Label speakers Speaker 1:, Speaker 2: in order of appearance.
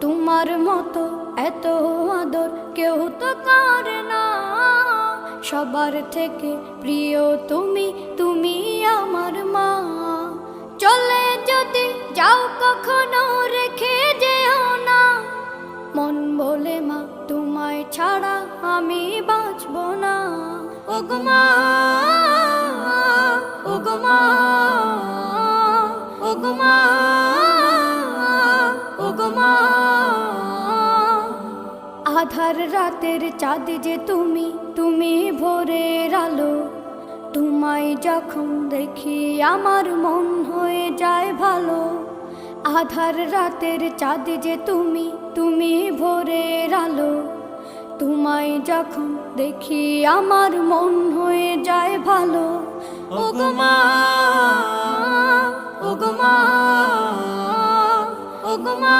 Speaker 1: তোমার মতো এত আদর কেউ তো করে না। সবার থেকে প্রিয় তুমি, তুমি আমার মা। চলে যদি যাও কখনো রেখে যেও না, মন বলে মা তোমায় ছাড়া আমি বাঁচব না। ওগো মা, ওগো মা, ওগো মা, ওগো মা। আধার রাতের চাঁদ যে তুমি, তুমি ভোরের আলো। তোমায় যখন দেখি আমার মন হয়ে যায় ভালো। আধার রাতের চাঁদ যে তুমি, তুমি ভোরের আলো। তোমায় যখন দেখি আমার মন হয়ে যায় ভালো। ওগো মা, ওগো মা, ওগো মা।